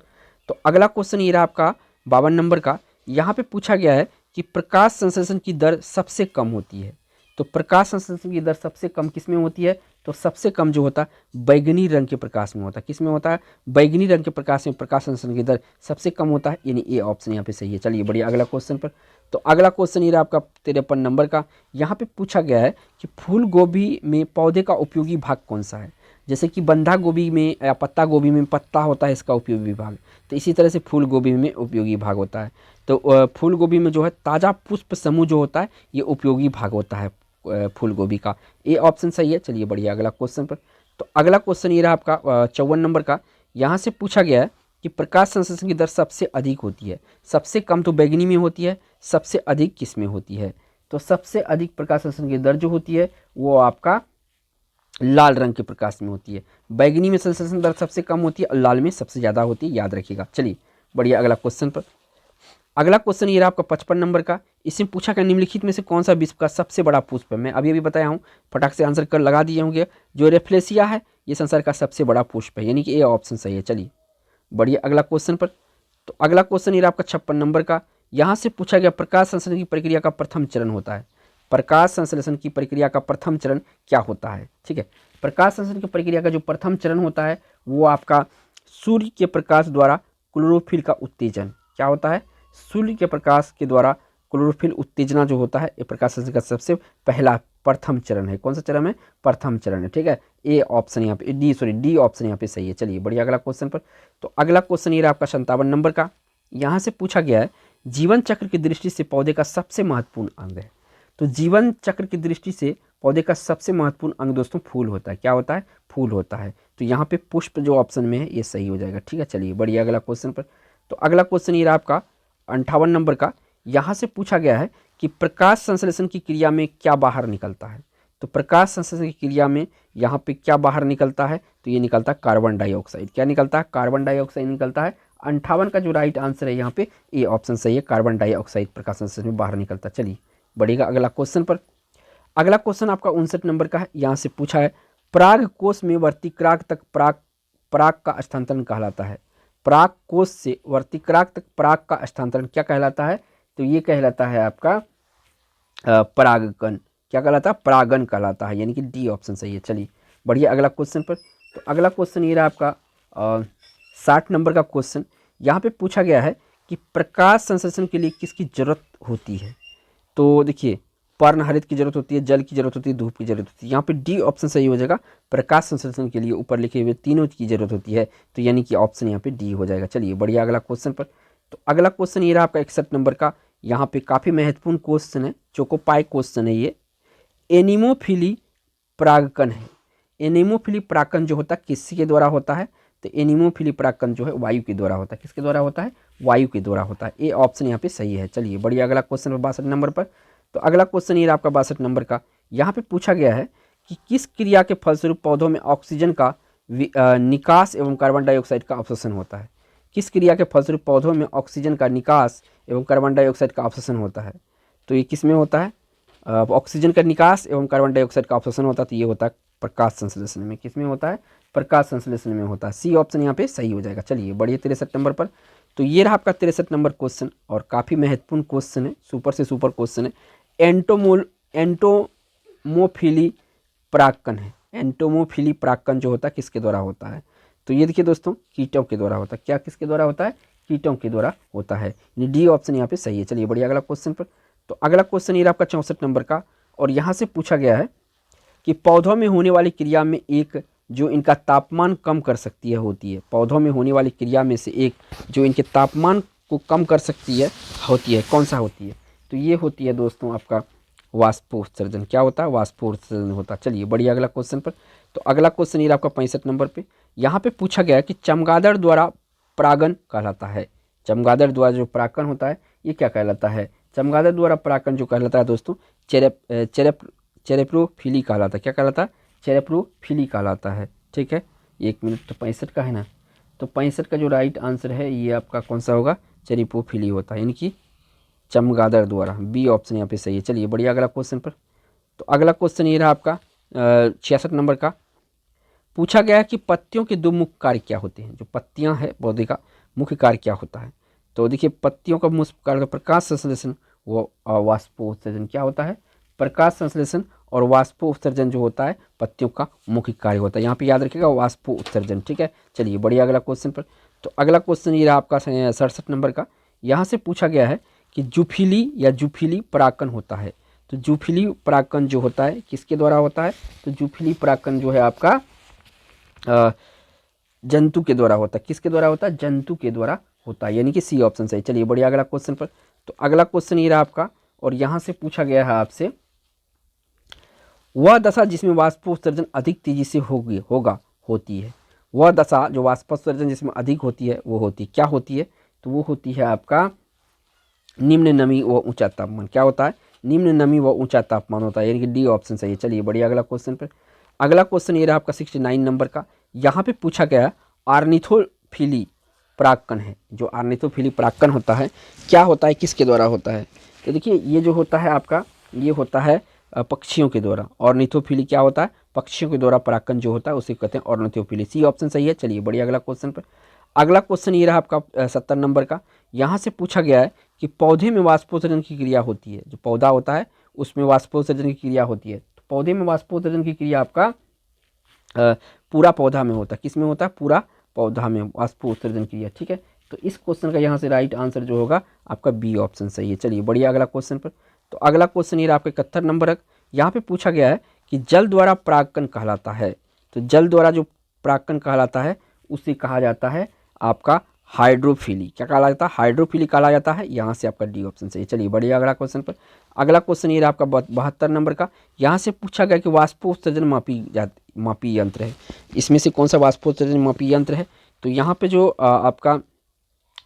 तो अगला क्वेश्चन ये रहा आपका 52 नंबर का। यहाँ पे पूछा गया है कि प्रकाश संश्लेषण की दर सबसे कम होती है। तो प्रकाश संश्लेषण की दर सबसे कम किस में होती है? तो सबसे कम जो होता है बैगनी रंग के प्रकाश में होता है। किस में होता है? बैगनी रंग के प्रकाश में प्रकाश संश्लेषण की दर सबसे कम होता है, यानी ए ऑप्शन यहाँ पे सही है। चलिए बढ़िया, अगला क्वेश्चन पर। तो अगला क्वेश्चन ये रहा आपका 53 नंबर का। यहाँ पे पूछा गया है कि फूल गोभी में पौधे का उपयोगी भाग कौन सा है? जैसे कि बंधा गोभी में या पत्ता गोभी में पत्ता होता है इसका उपयोगी भाग, तो इसी तरह से फूल गोभी में उपयोगी भाग होता है। तो फूल गोभी में जो है ताज़ा पुष्प समूह जो होता है ये उपयोगी भाग होता है फूल गोभी का। ए ऑप्शन सही है। चलिए बढ़िया, अगला क्वेश्चन पर। तो अगला क्वेश्चन ये रहा आपका 54 नंबर का। यहाँ से पूछा गया है कि प्रकाश संश्लेषण की दर सबसे अधिक होती है। सबसे कम तो बैगनी में होती है, सबसे अधिक किस में होती है? तो सबसे अधिक प्रकाश संश्लेषण की दर जो होती है वो आपका लाल रंग के प्रकाश में होती है। बैगनी में संश्लेषण दर सबसे कम होती है और लाल में सबसे ज़्यादा होती है, याद रखिएगा। चलिए बढ़िया, अगला क्वेश्चन पर। अगला क्वेश्चन ये रहा आपका 55 नंबर का। इसमें पूछा गया निम्नलिखित में से कौन सा विश्व का सबसे बड़ा पुष्प है? मैं अभी बताया हूँ, फटाक से आंसर कर लगा दिए होंगे। जो रेफ्लेसिया है ये संसार का सबसे बड़ा पुष्प है, यानी कि ए ऑप्शन सही है। चलिए बढ़िया, अगला क्वेश्चन पर। तो अगला क्वेश्चन ये रहा आपका 56 नंबर का। यहाँ से पूछा गया प्रकाश संश्लेषण की प्रक्रिया का प्रथम चरण होता है। प्रकाश संश्लेषण की प्रक्रिया का प्रथम चरण क्या होता है। ठीक है, प्रकाश संश्लेषण की प्रक्रिया का जो प्रथम चरण होता है वो आपका सूर्य के प्रकाश द्वारा क्लोरोफिल का उत्तेजन। क्या होता है, सूर्य के प्रकाश के द्वारा क्लोरोफिल उत्तेजना जो होता है ये प्रकाश संश्लेषण का सबसे पहला प्रथम चरण है। कौन सा चरण है, प्रथम चरण है। ठीक है, ए ऑप्शन यहाँ पे डी ऑप्शन यहाँ पे सही है। चलिए बढ़िया, अगला क्वेश्चन पर। तो अगला क्वेश्चन ये रहा आपका 57 नंबर का। यहाँ से पूछा गया है जीवन चक्र की दृष्टि से पौधे का सबसे महत्वपूर्ण अंग है। तो जीवन चक्र की दृष्टि से पौधे का सबसे महत्वपूर्ण अंग दोस्तों फूल होता है। क्या होता है, फूल होता है। तो यहाँ पे पुष्प जो ऑप्शन में है ये सही हो जाएगा। ठीक है, चलिए बढ़िया, अगला क्वेश्चन पर। तो अगला क्वेश्चन ये रहा आपका 58 नंबर का। यहाँ से पूछा गया है कि प्रकाश संश्लेषण की क्रिया में क्या बाहर निकलता है। तो प्रकाश संश्लेषण की क्रिया में यहाँ पे क्या बाहर निकलता है, तो ये निकलता है कार्बन डाइऑक्साइड। क्या निकलता है, कार्बन डाइऑक्साइड निकलता है। 58 का जो राइट आंसर है यहाँ पे ए ऑप्शन सही है, कार्बन डाइऑक्साइड प्रकाश संश्लेषण में बाहर निकलता है। चलिए बढ़ेगा अगला क्वेश्चन पर। अगला क्वेश्चन आपका 59 नंबर का है। यहाँ से पूछा है पराग कोष में वर्तिक्राग तक पराग का स्थानांतरण कहलाता है। पराग कोष से वर्तिक्राग तक पराग का स्थानांतरण क्या कहलाता है, तो ये कहलाता है आपका परागकण। क्या कहलाता है, परागन कहलाता है, यानी कि डी ऑप्शन सही है। चलिए बढ़िया, अगला क्वेश्चन पर। तो अगला क्वेश्चन ये रहा आपका 60 नंबर का क्वेश्चन। यहाँ पे पूछा गया है कि प्रकाश संश्लेषण के लिए किसकी जरूरत होती है। तो देखिए पर्णहरित की जरूरत होती है, जल की जरूरत होती है, धूप की जरूरत होती है। यहाँ पे डी ऑप्शन सही हो जाएगा, प्रकाश संश्लेषण के लिए ऊपर लिखे हुए तीनों की जरूरत होती है, तो यानी कि ऑप्शन यहाँ पे डी हो जाएगा। चलिए बढ़िया, अगला क्वेश्चन पर। तो अगला क्वेश्चन ये रहा आपका 61 नंबर का। यहाँ पे काफ़ी महत्वपूर्ण क्वेश्चन है, चोकोपाई क्वेश्चन है ये। एनीमोफिली परागकण है। एनीमोफिली परागकण जो होता है किसके द्वारा होता है, तो एनीमोफिली परागकण जो है वायु के द्वारा होता है। किसके द्वारा होता है, वायु के द्वारा होता है। ए ऑप्शन यहाँ पे सही है। चलिए बढ़िया, अगला क्वेश्चन 62 नंबर पर। तो अगला क्वेश्चन ये आपका 62 नंबर का। यहाँ पे पूछा गया है कि किस क्रिया के फलस्वरूप पौधों में ऑक्सीजन का निकास एवं कार्बन डाइऑक्साइड का अवशोषण होता है। किस क्रिया के फलस्वरूप पौधों में ऑक्सीजन का निकास एवं कार्बन डाइऑक्साइड का अवशोषण होता है। तो ये किस में होता है, ऑक्सीजन का निकास एवं कार्बन डाइऑक्साइड का अवशोषण होता है। तो ये होता है प्रकाश संश्लेषण में। किस में होता है, प्रकाश संश्लेषण में होता है। सी ऑप्शन यहाँ पे सही हो जाएगा। चलिए बढ़िया, 63 नंबर पर। तो ये रहा आपका 63 नंबर क्वेश्चन और काफ़ी महत्वपूर्ण क्वेश्चन है, सुपर से सुपर क्वेश्चन है। एंटोमोफिली परागकण है। एंटोमोफिली परागकण जो होता है किसके द्वारा होता है, तो ये देखिए दोस्तों कीटों के द्वारा होता है। क्या किसके द्वारा होता है, कीटों के द्वारा होता है। डी ऑप्शन यहाँ पे सही है। चलिए बढ़िया, अगला क्वेश्चन पर। तो अगला क्वेश्चन ये आपका 64 नंबर का और यहाँ से पूछा गया है कि पौधों में होने वाली क्रिया में एक जो इनका तापमान कम कर सकती है होती है। पौधों में होने वाली क्रिया में से एक जो इनके तापमान को कम कर सकती है होती है, कौन सा होती है, तो ये होती है दोस्तों आपका वाष्पोत्सर्जन। क्या होता है, वाष्पोत्सर्जन होता है। चलिए बढ़िया, अगला क्वेश्चन पर। तो अगला क्वेश्चन ये आपका 65 नंबर पे। यहाँ पे पूछा गया है कि चमगादड़ द्वारा परागन कहलाता है। चमगादड़ द्वारा जो परागन होता है ये क्या कहलाता है, चमगादड़ द्वारा परागन जो कहलाता है दोस्तों चेरेप्रोफिली कहलाता है। क्या कहलाता है, चेरेप्रोफिली कहलाता है। ठीक है, 1 मिनट। तो 65 का है ना, तो 65 का जो राइट आंसर है ये आपका कौन सा होगा, चेरेप्रोफिली होता है, यानी कि चमगादड़ द्वारा। बी ऑप्शन यहाँ पे सही है। चलिए बढ़िया, अगला क्वेश्चन पर। तो अगला क्वेश्चन ये रहा आपका 66 नंबर का। पूछा गया है कि पत्तियों के 2 मुख्य कार्य क्या होते हैं। जो पत्तियां हैं पौधे का मुख्य कार्य क्या होता है, तो देखिए पत्तियों का मुख्य कार्य प्रकाश संश्लेषण व वाष्पोत्सर्जन। क्या होता है, प्रकाश संश्लेषण और वाष्पोत्सर्जन जो होता है पत्तियों का मुख्य कार्य होता है। यहाँ पे याद रखिएगा वाष्पोत्सर्जन। ठीक है, चलिए बढ़िया, अगला क्वेश्चन पर। तो अगला क्वेश्चन ये रहा आपका 67 नंबर का। यहाँ से पूछा गया है कि जूफिली या जूफिली परागकण होता है। तो जूफिली परागकण जो होता है किसके द्वारा होता है, तो जूफिली परागकण जो है आपका जंतु के द्वारा होता है। किसके द्वारा होता है, जंतु के द्वारा होता है, यानी कि सी ऑप्शन सही। चलिए बढ़िया, अगला क्वेश्चन पर। तो अगला क्वेश्चन ये रहा आपका और यहाँ से पूछा गया है आपसे वह दशा जिसमें वाष्पोत्सर्जन अधिक तेजी से होती है। वह दशा जो वाष्पोत्सर्जन जिसमें अधिक होती है वो होती है, क्या होती है, तो वो होती है आपका निम्न नमी व ऊंचा तापमान। क्या होता है, निम्न नमी व ऊंचा तापमान होता है, यानी कि डी ऑप्शन सही है। चलिए बढ़िया, अगला क्वेश्चन पर। अगला क्वेश्चन ये रहा आपका 69 नंबर का। यहाँ पे पूछा गया ऑर्निथोफिली परागकण है। जो ऑर्निथोफिली परागकण होता है क्या होता है, किसके द्वारा होता है, तो देखिए ये जो होता है आपका ये होता है पक्षियों के द्वारा। ऑर्निथोफिली क्या होता है, पक्षियों के द्वारा परागकण जो होता है उसे कहते हैं ऑर्निथोफिली। सी ऑप्शन सही है। चलिए बढ़िया, अगला क्वेश्चन पर। अगला क्वेश्चन ये रहा आपका 70 नंबर का। यहाँ से पूछा गया है कि पौधे में वाष्पोत्सर्जन की क्रिया होती है। जो पौधा होता है उसमें वाष्पोत्सर्जन की क्रिया होती है। तो पौधे में वाष्पोत्सर्जन की क्रिया आपका पूरा पौधा में होता है। किस में होता है? पूरा पौधा में वाष्पोत्सर्जन क्रिया। ठीक है, तो इस क्वेश्चन का यहाँ से राइट आंसर जो होगा आपका बी ऑप्शन सही है। चलिए बढ़िया अगला क्वेश्चन पर। तो अगला क्वेश्चन ये आपका 71 नंबर है। यहाँ पे पूछा गया है कि जल द्वारा परागकण कहलाता है। तो जल द्वारा जो परागकण कहलाता है उसे कहा जाता है आपका हाइड्रोफिली। क्या कहा जाता है? हाइड्रोफिली कहा जाता है। यहाँ से आपका डी ऑप्शन सही है। चलिए बढ़िया अगला क्वेश्चन पर। अगला क्वेश्चन ये आपका 72 नंबर का। यहाँ से पूछा गया कि वाष्पोत्सर्जन मापी यंत्र है, इसमें से कौन सा वाष्पोत्सर्जन मापी यंत्र है? तो यहाँ पे जो आपका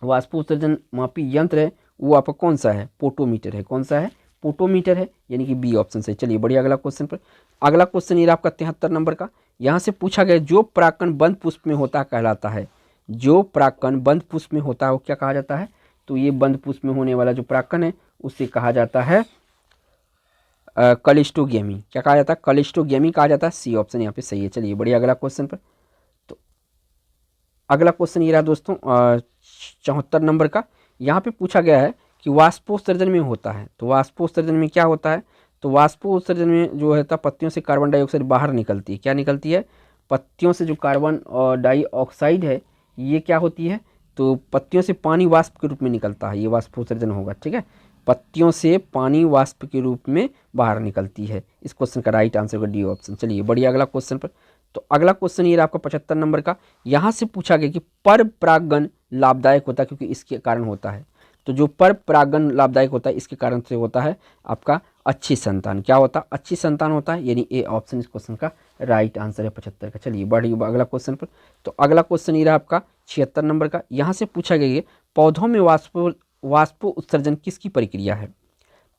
वाष्पोत्सर्जन मापी यंत्र है वो आपका कौन सा है? पोटोमीटर है। कौन सा है? पोटोमीटर है, यानी कि बी ऑप्शन से। चलिए बढ़िया अगला क्वेश्चन पर। अगला क्वेश्चन ये आपका 73 नंबर का। यहाँ से पूछा गया जो परागकण बंद पुष्प में होता कहलाता है। जो परागकण बंद पुष्प में होता है वो क्या कहा जाता है? तो ये बंद पुष्प में होने वाला जो परागकण है उसे कहा जाता है कलिस्टोगेमी। क्या कहा जाता है? कलिस्टोगेमी कहा जाता है। सी ऑप्शन यहाँ पे सही है। चलिए बढ़िया अगला क्वेश्चन पर। तो अगला क्वेश्चन ये रहा दोस्तों 74 नंबर का। यहाँ पे पूछा गया है कि वाष्पोत्सर्जन में होता है। तो वाष्पोत्सर्जन में क्या होता है? तो वाष्पोत्सर्जन में जो है पत्तियों से कार्बन डाइऑक्साइड बाहर निकलती है। क्या निकलती है? पत्तियों से जो कार्बन डाइऑक्साइड है ये क्या होती है? तो पत्तियों से पानी वाष्प के रूप में निकलता है, ये वाष्पोत्सर्जन होगा। ठीक है, पत्तियों से पानी वाष्प के रूप में बाहर निकलती है। इस क्वेश्चन का राइट आंसर होगा डी ऑप्शन। चलिए बढ़िया अगला क्वेश्चन पर। तो अगला क्वेश्चन ये आपका 75 नंबर का। यहाँ से पूछा गया कि पर परागण लाभदायक होता है क्योंकि इसके कारण होता है। तो जो पर परागण लाभदायक होता है इसके कारण से होता है आपका अच्छी संतान। क्या होता है? अच्छी संतान होता है, यानी ए ऑप्शन इस क्वेश्चन का राइट आंसर है 75 का। चलिए बढ़िए अगला क्वेश्चन पर। तो अगला क्वेश्चन ये रहा आपका 76 नंबर का। यहाँ से पूछा गया है पौधों में वाष्पो उत्सर्जन किसकी प्रक्रिया है?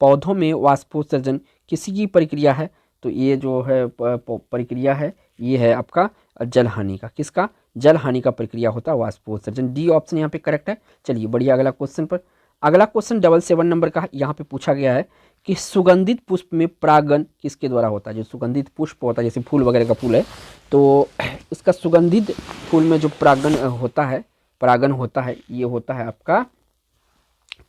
पौधों में वाष्पोत्सर्जन किसी की प्रक्रिया है? तो ये जो है प्रक्रिया है ये है आपका जल हानि का। किसका? जल हानि का प्रक्रिया होता है वाष्पोत्सर्जन। डी ऑप्शन यहाँ पे करेक्ट है। चलिए बढ़िया अगला क्वेश्चन पर। अगला क्वेश्चन 77 नंबर का। यहाँ पे पूछा गया है कि सुगंधित पुष्प में परागण किसके द्वारा होता है? जो सुगंधित पुष्प होता है जैसे फूल वगैरह का फूल है तो इसका सुगंधित फूल में जो परागण होता है ये होता है आपका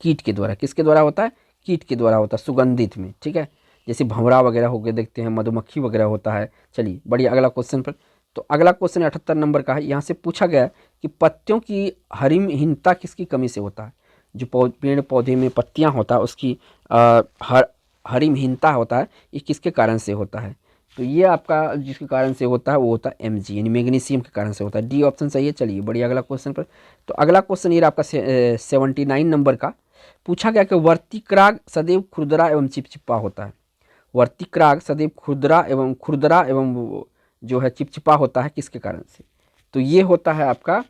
कीट के द्वारा। किसके द्वारा होता है? कीट के द्वारा होता है सुगंधित में। ठीक है, जैसे भंवरा वगैरह हो गए, देखते हैं मधुमक्खी वगैरह होता है। चलिए बढ़िया अगला क्वेश्चन पर। तो अगला क्वेश्चन 78 नंबर का है। यहाँ से पूछा गया है कि पत्तियों की हरिमहीनता किसकी कमी से होता है? जो पेड़ पौधे में पत्तियाँ होता है उसकी हरिमहीनता होता है, ये किसके कारण से होता है? तो ये आपका जिसके कारण से होता है वो होता है Mg यानी मैग्नीशियम के कारण से होता है। डी ऑप्शन सही है। चलिए बढ़िया अगला क्वेश्चन पर। तो अगला क्वेश्चन ये आपका 79 नंबर का। पूछा गया कि वर्तिक्राग सदैव खुरदरा एवं चिपचिपा होता है। वर्तिक्राग सदैव खुरदरा एवं जो है चिपचिपा होता है किसके कारण से? तो ये होता है आपका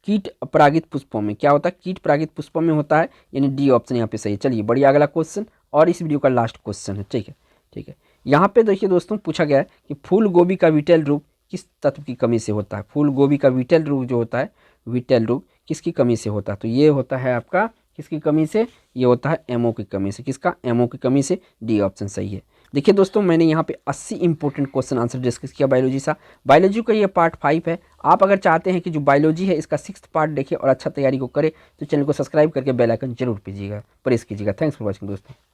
कीट परागित पुष्पों में। क्या होता है? कीट परागित पुष्पों में होता है, यानी डी ऑप्शन यहाँ पे सही है। चलिए बढ़िया अगला क्वेश्चन और इस वीडियो का लास्ट क्वेश्चन है। ठीक है, ठीक है। यहाँ पे देखिए दोस्तों पूछा गया है कि फूल गोभी का विटेल रोग किस तत्व की कमी से होता है? फूल गोभी का विटेल रोग जो होता है, विटेल रोग किसकी कमी से होता है? तो ये होता है आपका किसकी कमी से? ये होता है एमओ की कमी से। किसका? एमओ की कमी से। डी ऑप्शन सही है। देखिए दोस्तों मैंने यहाँ पे 80 इंपॉर्टेंट क्वेश्चन आंसर डिस्कस किया बायोलॉजी का ये पार्ट 5 है। आप अगर चाहते हैं कि जो बायोलॉजी है इसका 6th पार्ट देखें और अच्छा तैयारी को करें तो चैनल को सब्सक्राइब करके बेल आइकन जरूर प्रेस कीजिएगा। थैंक्स फॉर वॉचिंग दोस्तों।